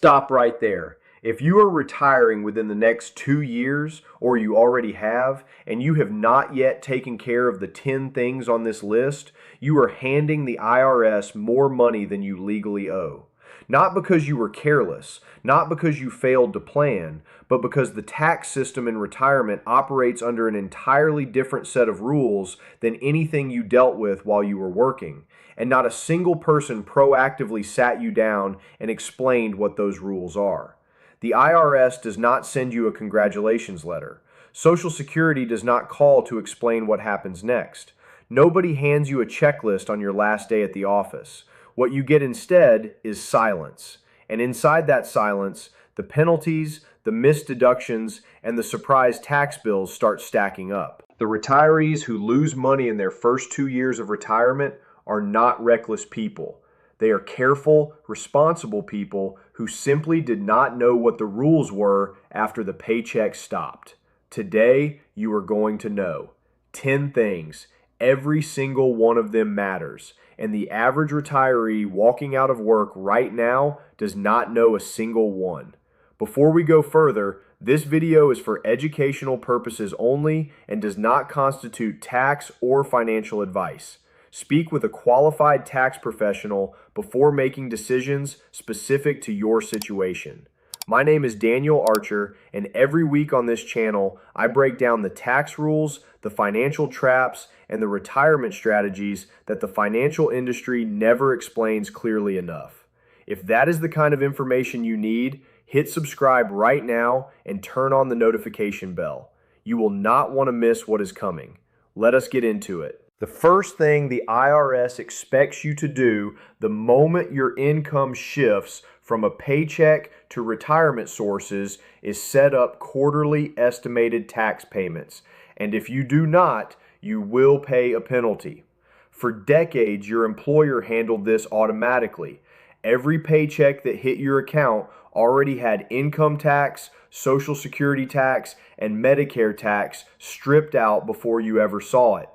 Stop right there. If you are retiring within the next 2 years, or you already have, and you have not yet taken care of the 10 things on this list, you are handing the IRS more money than you legally owe. Not because you were careless, not because you failed to plan, but because the tax system in retirement operates under an entirely different set of rules than anything you dealt with while you were working. And not a single person proactively sat you down and explained what those rules are. The IRS does not send you a congratulations letter. Social Security does not call to explain what happens next. Nobody hands you a checklist on your last day at the office. What you get instead is silence. And inside that silence, the penalties, the missed deductions, and the surprise tax bills start stacking up. The retirees who lose money in their first 2 years of retirement are not reckless people. They are careful, responsible people who simply did not know what the rules were after the paycheck stopped. Today, you are going to know 10 things. Every single one of them matters. And the average retiree walking out of work right now does not know a single one. Before we go further, this video is for educational purposes only and does not constitute tax or financial advice. Speak with a qualified tax professional before making decisions specific to your situation. My name is Daniel Archer, and every week on this channel, I break down the tax rules, the financial traps, and the retirement strategies that the financial industry never explains clearly enough. If that is the kind of information you need, hit subscribe right now and turn on the notification bell. You will not want to miss what is coming. Let us get into it. The first thing the IRS expects you to do the moment your income shifts from a paycheck to retirement sources is set up quarterly estimated tax payments. And if you do not, you will pay a penalty. For decades, your employer handled this automatically. Every paycheck that hit your account already had income tax, Social Security tax, and Medicare tax stripped out before you ever saw it.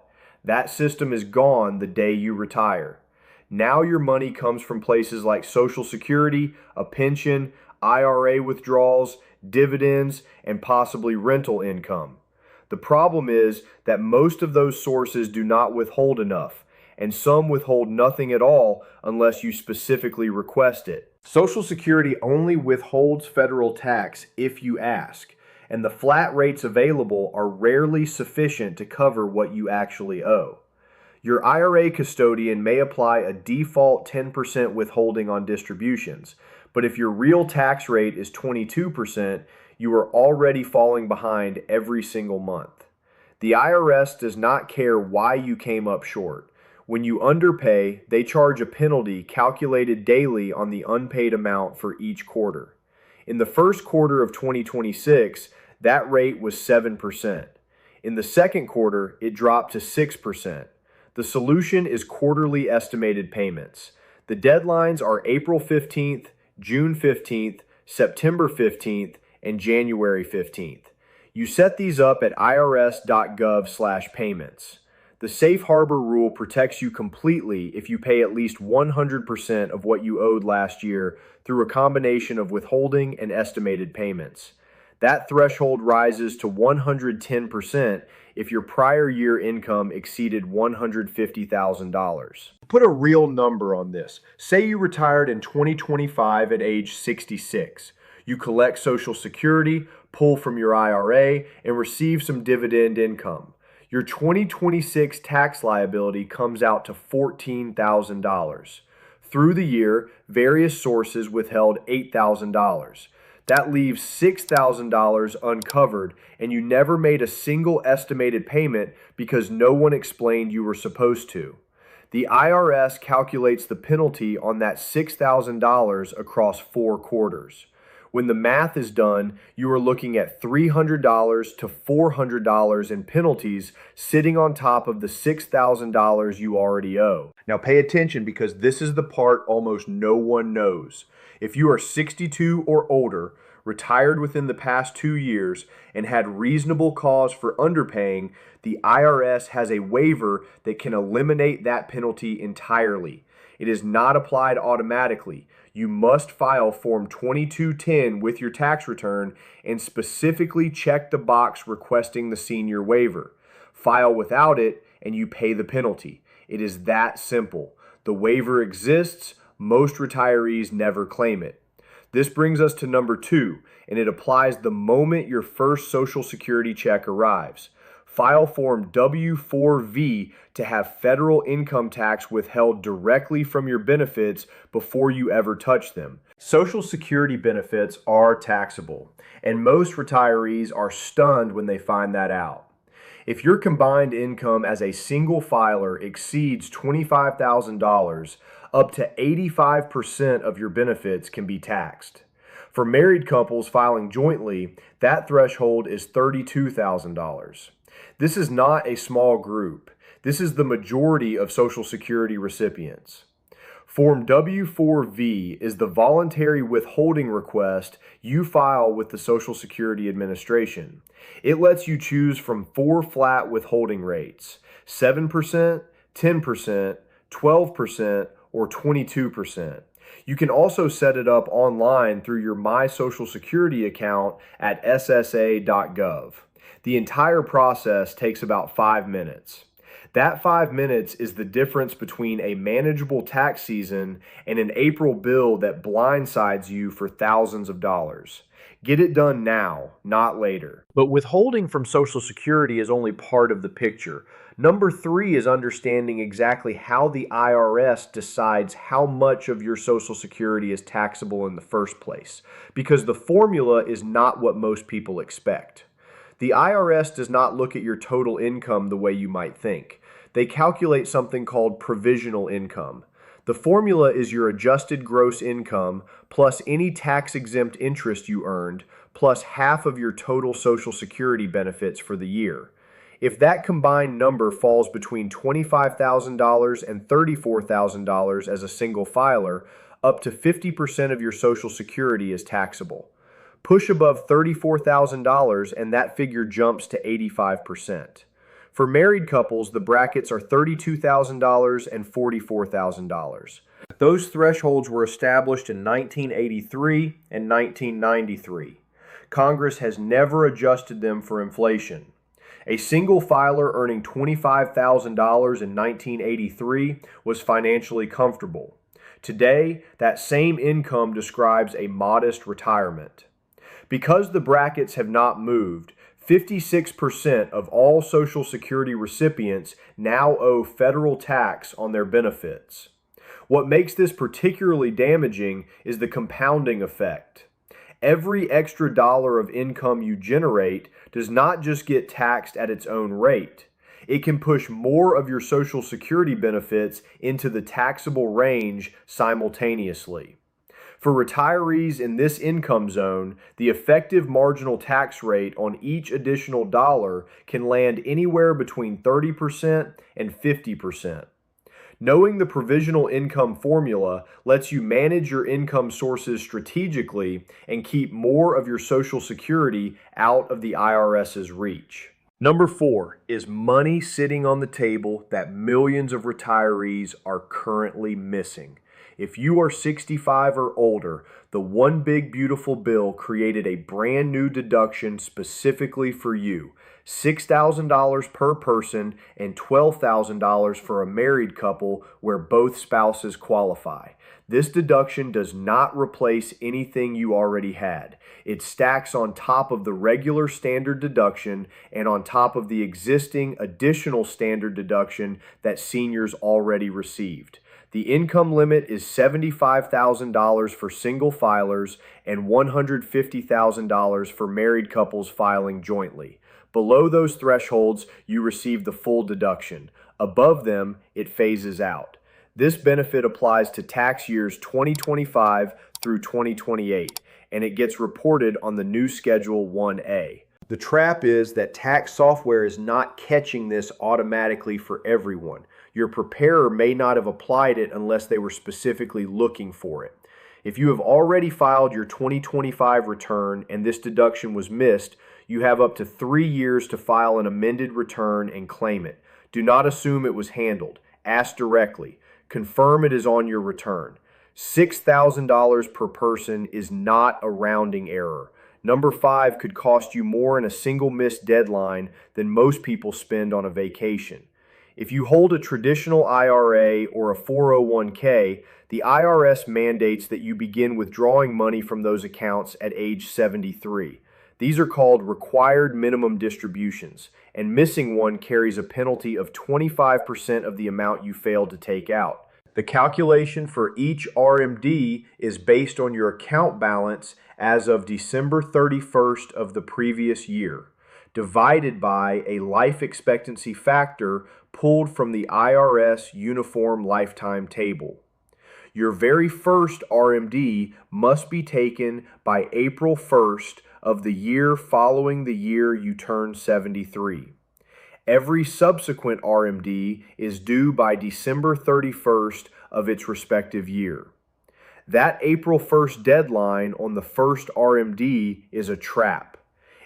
That system is gone the day you retire. Now your money comes from places like Social Security, a pension, IRA withdrawals, dividends, and possibly rental income. The problem is that most of those sources do not withhold enough, and some withhold nothing at all unless you specifically request it. Social Security only withholds federal tax if you ask, and the flat rates available are rarely sufficient to cover what you actually owe. Your IRA custodian may apply a default 10% withholding on distributions, but if your real tax rate is 22%, you are already falling behind every single month. The IRS does not care why you came up short. When you underpay, they charge a penalty calculated daily on the unpaid amount for each quarter. In the first quarter of 2026, that rate was 7%. In the second quarter, it dropped to 6%. The solution is quarterly estimated payments. The deadlines are April 15th, June 15th, September 15th, and January 15th. You set these up at irs.gov/payments. The safe harbor rule protects you completely if you pay at least 100% of what you owed last year through a combination of withholding and estimated payments. That threshold rises to 110% if your prior year income exceeded $150,000. Put a real number on this. Say you retired in 2025 at age 66. You collect Social Security, pull from your IRA, and receive some dividend income. Your 2026 tax liability comes out to $14,000. Through the year, various sources withheld $8,000. That leaves $6,000 uncovered, and you never made a single estimated payment because no one explained you were supposed to. The IRS calculates the penalty on that $6,000 across 4 quarters. When the math is done, you are looking at $300 to $400 in penalties sitting on top of the $6,000 you already owe. Now pay attention because this is the part almost no one knows. If you are 62 or older, retired within the past 2 years, and had reasonable cause for underpaying, the IRS has a waiver that can eliminate that penalty entirely. It is not applied automatically. You must file Form 2210 with your tax return and specifically check the box requesting the senior waiver. File without it and you pay the penalty. It is that simple. The waiver exists. Most retirees never claim it. This brings us to number 2, and it applies the moment your first Social Security check arrives. File Form W-4V to have federal income tax withheld directly from your benefits before you ever touch them. Social Security benefits are taxable, and most retirees are stunned when they find that out. If your combined income as a single filer exceeds $25,000, up to 85% of your benefits can be taxed. For married couples filing jointly, that threshold is $32,000. This is not a small group. This is the majority of Social Security recipients. Form W-4V is the voluntary withholding request you file with the Social Security Administration. It lets you choose from 4 flat withholding rates: 7%, 10%, 12%, or 22%. You can also set it up online through your My Social Security account at ssa.gov. The entire process takes about 5 minutes. That 5 minutes is the difference between a manageable tax season and an April bill that blindsides you for thousands of dollars. Get it done now, not later. But withholding from Social Security is only part of the picture. Number 3 is understanding exactly how the IRS decides how much of your Social Security is taxable in the first place, because the formula is not what most people expect. The IRS does not look at your total income the way you might think. They calculate something called provisional income. The formula is your adjusted gross income plus any tax-exempt interest you earned plus half of your total Social Security benefits for the year. If that combined number falls between $25,000 and $34,000 as a single filer, up to 50% of your Social Security is taxable. Push above $34,000 and that figure jumps to 85%. For married couples, the brackets are $32,000 and $44,000. Those thresholds were established in 1983 and 1993. Congress has never adjusted them for inflation. A single filer earning $25,000 in 1983 was financially comfortable. Today, that same income describes a modest retirement. Because the brackets have not moved, 56% of all Social Security recipients now owe federal tax on their benefits. What makes this particularly damaging is the compounding effect. Every extra dollar of income you generate does not just get taxed at its own rate. It can push more of your Social Security benefits into the taxable range simultaneously. For retirees in this income zone, the effective marginal tax rate on each additional dollar can land anywhere between 30% and 50%. Knowing the provisional income formula lets you manage your income sources strategically and keep more of your Social Security out of the IRS's reach. Number 4 is money sitting on the table that millions of retirees are currently missing. If you are 65 or older, the One Big Beautiful Bill created a brand new deduction specifically for you. $6,000 per person and $12,000 for a married couple where both spouses qualify. This deduction does not replace anything you already had. It stacks on top of the regular standard deduction and on top of the existing additional standard deduction that seniors already received. The income limit is $75,000 for single filers and $150,000 for married couples filing jointly. Below those thresholds, you receive the full deduction. Above them, it phases out. This benefit applies to tax years 2025 through 2028, and it gets reported on the new Schedule 1A. The trap is that tax software is not catching this automatically for everyone. Your preparer may not have applied it unless they were specifically looking for it. If you have already filed your 2025 return and this deduction was missed, you have up to 3 years to file an amended return and claim it. Do not assume it was handled. Ask directly. Confirm it is on your return. $6,000 per person is not a rounding error. Number 5 could cost you more in a single missed deadline than most people spend on a vacation. If you hold a traditional IRA or a 401k, the IRS mandates that you begin withdrawing money from those accounts at age 73. These are called required minimum distributions, and missing one carries a penalty of 25% of the amount you failed to take out. The calculation for each RMD is based on your account balance as of December 31st of the previous year, divided by a life expectancy factor pulled from the IRS Uniform Lifetime Table. Your very first RMD must be taken by April 1st of the year following the year you turn 73. Every subsequent RMD is due by December 31st of its respective year. That April 1st deadline on the first RMD is a trap.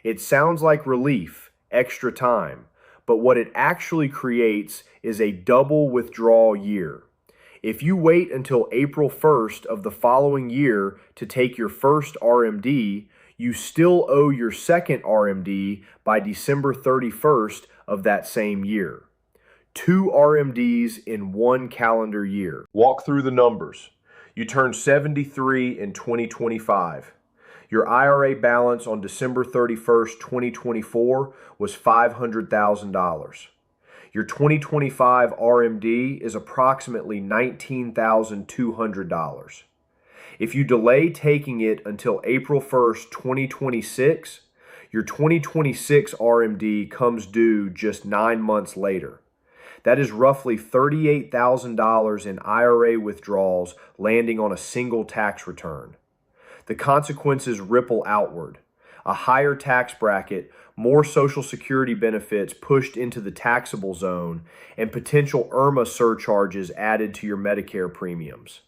It sounds like relief, extra time, but what it actually creates is a double withdrawal year. If you wait until April 1st of the following year to take your first RMD, you still owe your second RMD by December 31st of that same year. 2 RMDs in 1 calendar year. Walk through the numbers. You turn 73 in 2025. Your IRA balance on December 31st, 2024 was $500,000. Your 2025 RMD is approximately $19,200. If you delay taking it until April 1st, 2026, your 2026 RMD comes due just 9 months later. That is roughly $38,000 in IRA withdrawals landing on a single tax return. The consequences ripple outward. A higher tax bracket, more Social Security benefits pushed into the taxable zone, and potential IRMAA surcharges added to your Medicare premiums.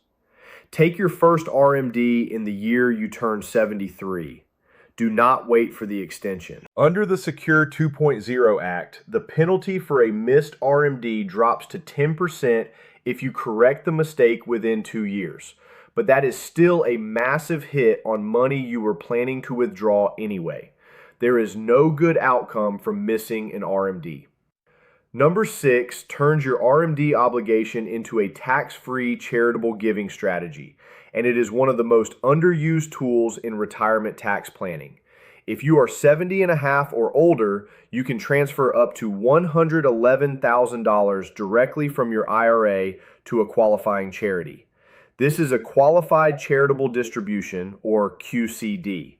Take your first RMD in the year you turn 73. Do not wait for the extension. Under the Secure 2.0 Act, the penalty for a missed RMD drops to 10% if you correct the mistake within 2 years. But that is still a massive hit on money you were planning to withdraw anyway. There is no good outcome from missing an RMD. Number 6 turns your RMD obligation into a tax-free charitable giving strategy, and it is one of the most underused tools in retirement tax planning. If you are 70 and a half or older, you can transfer up to $111,000 directly from your IRA to a qualifying charity. This is a qualified charitable distribution, or QCD.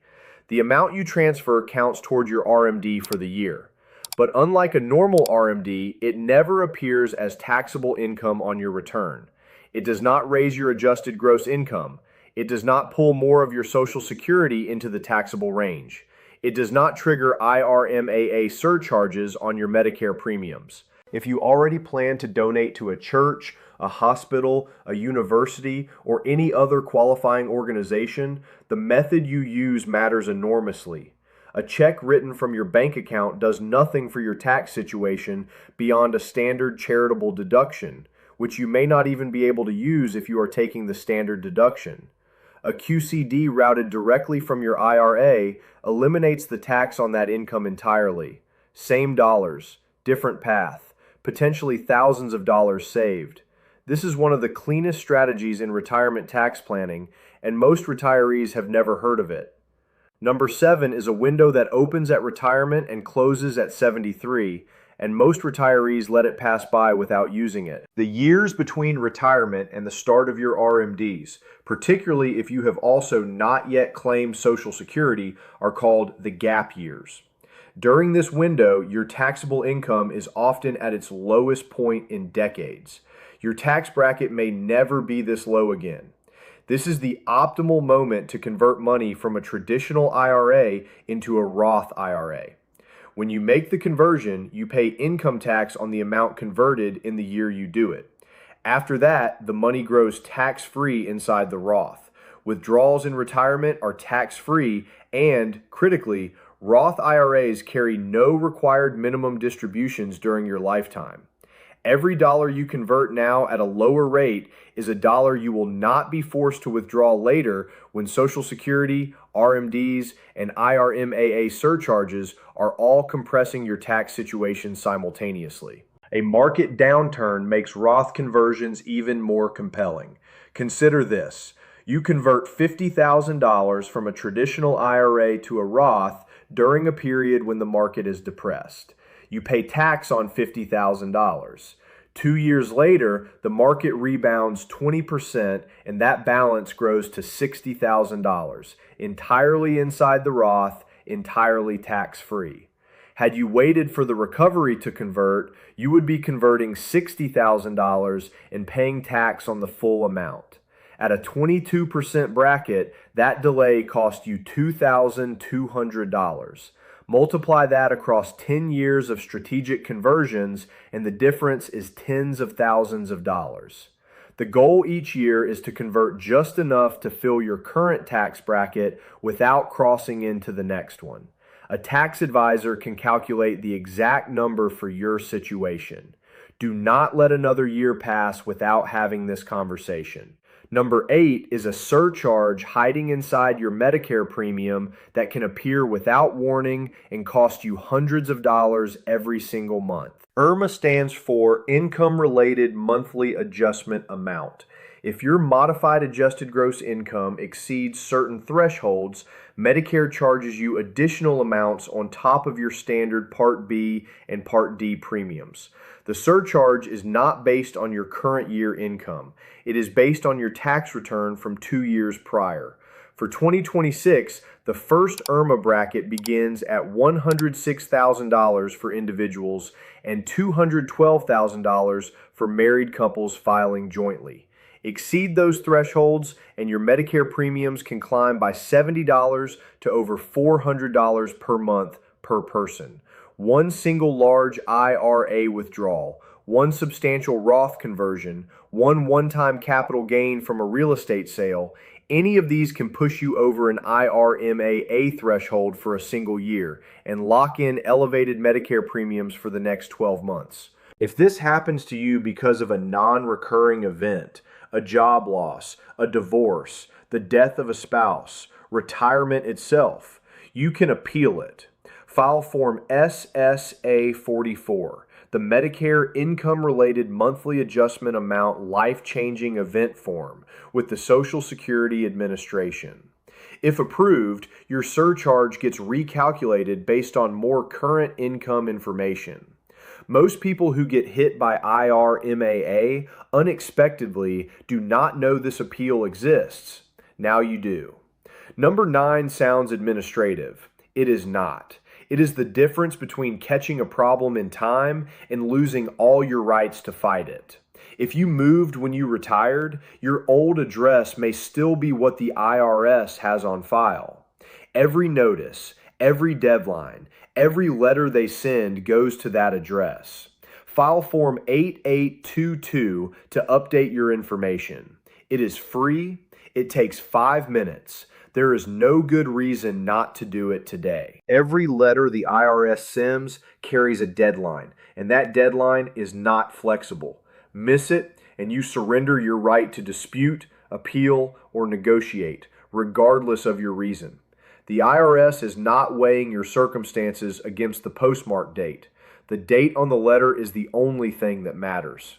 The amount you transfer counts toward your RMD for the year. But unlike a normal RMD, it never appears as taxable income on your return. It does not raise your adjusted gross income. It does not pull more of your Social Security into the taxable range. It does not trigger IRMAA surcharges on your Medicare premiums. If you already plan to donate to a church, a hospital, a university, or any other qualifying organization, the method you use matters enormously. A check written from your bank account does nothing for your tax situation beyond a standard charitable deduction, which you may not even be able to use if you are taking the standard deduction. A QCD routed directly from your IRA eliminates the tax on that income entirely. Same dollars, different path, potentially thousands of dollars saved. This is one of the cleanest strategies in retirement tax planning, and most retirees have never heard of it. Number 7 is a window that opens at retirement and closes at 73, and most retirees let it pass by without using it. The years between retirement and the start of your RMDs, particularly if you have also not yet claimed Social Security, are called the gap years. During this window, your taxable income is often at its lowest point in decades. Your tax bracket may never be this low again. This is the optimal moment to convert money from a traditional IRA into a Roth IRA. When you make the conversion, you pay income tax on the amount converted in the year you do it. After that, the money grows tax-free inside the Roth. Withdrawals in retirement are tax-free, and, critically, Roth IRAs carry no required minimum distributions during your lifetime. Every dollar you convert now at a lower rate is a dollar you will not be forced to withdraw later when Social Security, RMDs, and IRMAA surcharges are all compressing your tax situation simultaneously. A market downturn makes Roth conversions even more compelling. Consider this. You convert $50,000 from a traditional IRA to a Roth during a period when the market is depressed. You pay tax on $50,000. 2 years later, the market rebounds 20% and that balance grows to $60,000, entirely inside the Roth, entirely tax-free. Had you waited for the recovery to convert, you would be converting $60,000 and paying tax on the full amount. At a 22% bracket, that delay cost you $2,200. Multiply that across 10 years of strategic conversions, and the difference is tens of thousands of dollars. The goal each year is to convert just enough to fill your current tax bracket without crossing into the next one. A tax advisor can calculate the exact number for your situation. Do not let another year pass without having this conversation. Number 8 is a surcharge hiding inside your Medicare premium that can appear without warning and cost you hundreds of dollars every single month. IRMAA stands for Income Related Monthly Adjustment Amount. If your modified adjusted gross income exceeds certain thresholds, Medicare charges you additional amounts on top of your standard Part B and Part D premiums. The surcharge is not based on your current year income. It is based on your tax return from 2 years prior. For 2026, the first IRMAA bracket begins at $106,000 for individuals and $212,000 for married couples filing jointly. Exceed those thresholds and your Medicare premiums can climb by $70 to over $400 per month per person. One single large IRA withdrawal, one substantial Roth conversion, one one-time capital gain from a real estate sale, any of these can push you over an IRMAA threshold for a single year and lock in elevated Medicare premiums for the next 12 months. If this happens to you because of a non-recurring event, a job loss, a divorce, the death of a spouse, retirement itself, you can appeal it. File Form SSA-44, the Medicare Income-Related Monthly Adjustment Amount Life-Changing Event Form, with the Social Security Administration. If approved, your surcharge gets recalculated based on more current income information. Most people who get hit by IRMAA unexpectedly do not know this appeal exists. Now you do. Number 9 sounds administrative. It is not. It is the difference between catching a problem in time and losing all your rights to fight it. If you moved when you retired, your old address may still be what the IRS has on file. Every notice, every deadline, every letter they send goes to that address. File Form 8822 to update your information. It is free. It takes 5 minutes. There is no good reason not to do it today. Every letter the IRS sends carries a deadline, and that deadline is not flexible. Miss it, and you surrender your right to dispute, appeal, or negotiate, regardless of your reason. The IRS is not weighing your circumstances against the postmark date. The date on the letter is the only thing that matters.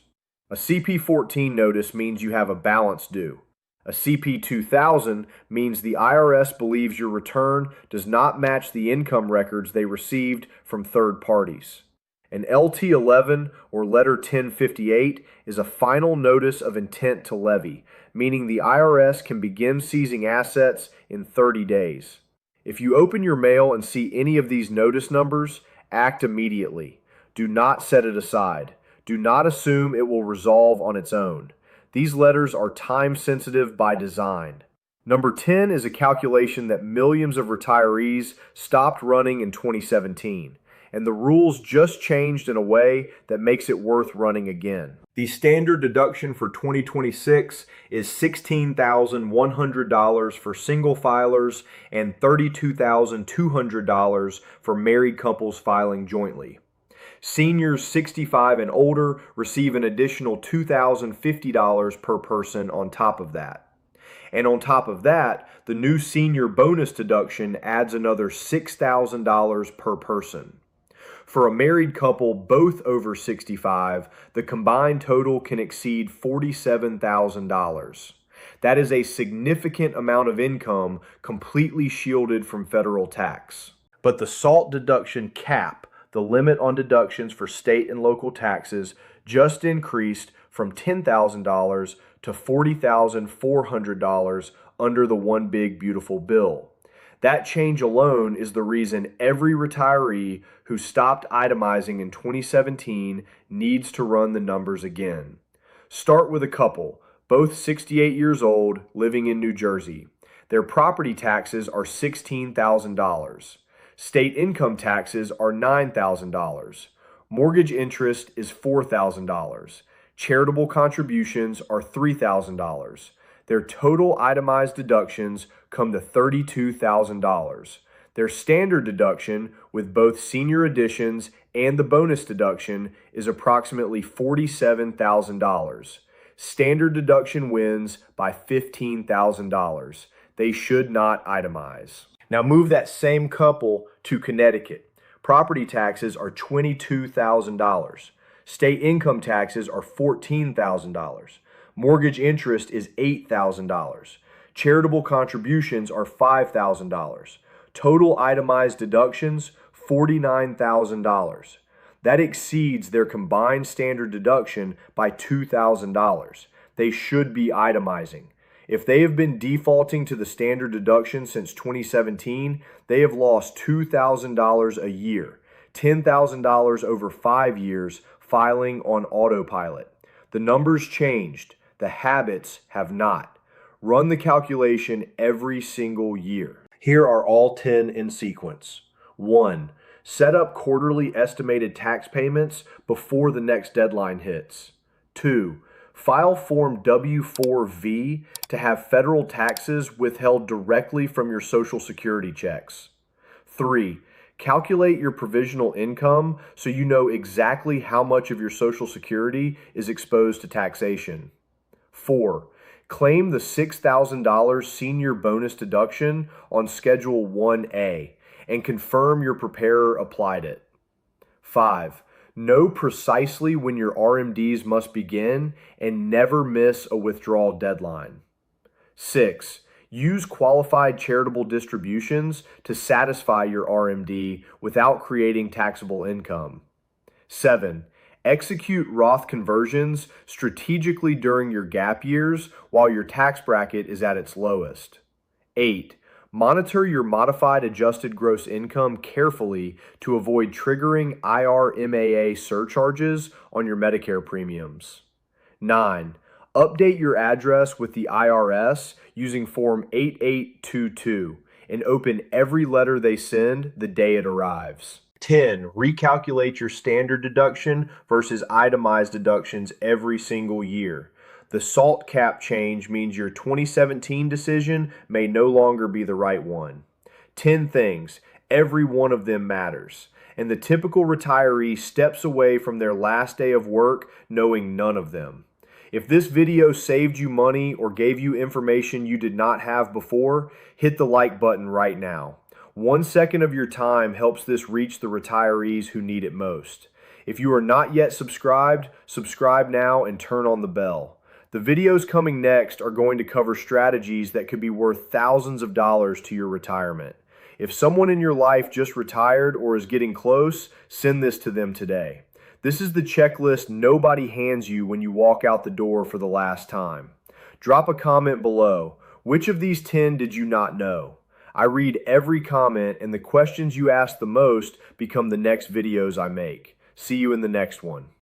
A CP-14 notice means you have a balance due. A CP-2000 means the IRS believes your return does not match the income records they received from third parties. An LT-11 or Letter 1058 is a final notice of intent to levy, meaning the IRS can begin seizing assets in 30 days. If you open your mail and see any of these notice numbers, act immediately. Do not set it aside. Do not assume it will resolve on its own. These letters are time-sensitive by design. Number 10 is a calculation that millions of retirees stopped running in 2017, and the rules just changed in a way that makes it worth running again. The standard deduction for 2026 is $16,100 for single filers and $32,200 for married couples filing jointly. Seniors 65 and older receive an additional $2,050 per person on top of that. And on top of that, the new senior bonus deduction adds another $6,000 per person. For a married couple, both over 65, the combined total can exceed $47,000. That is a significant amount of income completely shielded from federal tax. But the SALT deduction cap, the limit on deductions for state and local taxes, just increased from $10,000 to $40,400 under the One Big Beautiful Bill. That change alone is the reason every retiree who stopped itemizing in 2017 needs to run the numbers again. Start with a couple, both 68 years old, living in New Jersey. Their property taxes are $16,000. State income taxes are $9,000. Mortgage interest is $4,000. Charitable contributions are $3,000. Their total itemized deductions come to $32,000. Their standard deduction, with both senior additions and the bonus deduction, is approximately $47,000. Standard deduction wins by $15,000. They should not itemize. Now move that same couple to Connecticut. Property taxes are $22,000. State income taxes are $14,000. Mortgage interest is $8,000. Charitable contributions are $5,000. Total itemized deductions, $49,000. That exceeds their combined standard deduction by $2,000. They should be itemizing. If they have been defaulting to the standard deduction since 2017, they have lost $2,000 a year, $10,000 over 5 years filing on autopilot. The numbers changed. The habits have not. Run the calculation every single year. Here are all 10 in sequence. 1. Set up quarterly estimated tax payments before the next deadline hits. 2. File Form W-4V to have federal taxes withheld directly from your Social Security checks. 3. Calculate your provisional income so you know exactly how much of your Social Security is exposed to taxation. 4. Claim the $6,000 senior bonus deduction on Schedule 1A and confirm your preparer applied it. 5. Know precisely when your RMDs must begin and never miss a withdrawal deadline. 6. Use qualified charitable distributions to satisfy your RMD without creating taxable income. 7. Execute Roth conversions strategically during your gap years while your tax bracket is at its lowest. 8. Monitor your modified adjusted gross income carefully to avoid triggering IRMAA surcharges on your Medicare premiums. 9. Update your address with the IRS using Form 8822 and open every letter they send the day it arrives. 10. Recalculate your standard deduction versus itemized deductions every single year. The SALT cap change means your 2017 decision may no longer be the right one. 10 things. Every one of them matters. And the typical retiree steps away from their last day of work knowing none of them. If this video saved you money or gave you information you did not have before, hit the like button right now. 1 second of your time helps this reach the retirees who need it most. If you are not yet subscribed, subscribe now and turn on the bell. The videos coming next are going to cover strategies that could be worth thousands of dollars to your retirement. If someone in your life just retired or is getting close, send this to them today. This is the checklist nobody hands you when you walk out the door for the last time. Drop a comment below. Which of these 10 did you not know? I read every comment, and the questions you ask the most become the next videos I make. See you in the next one.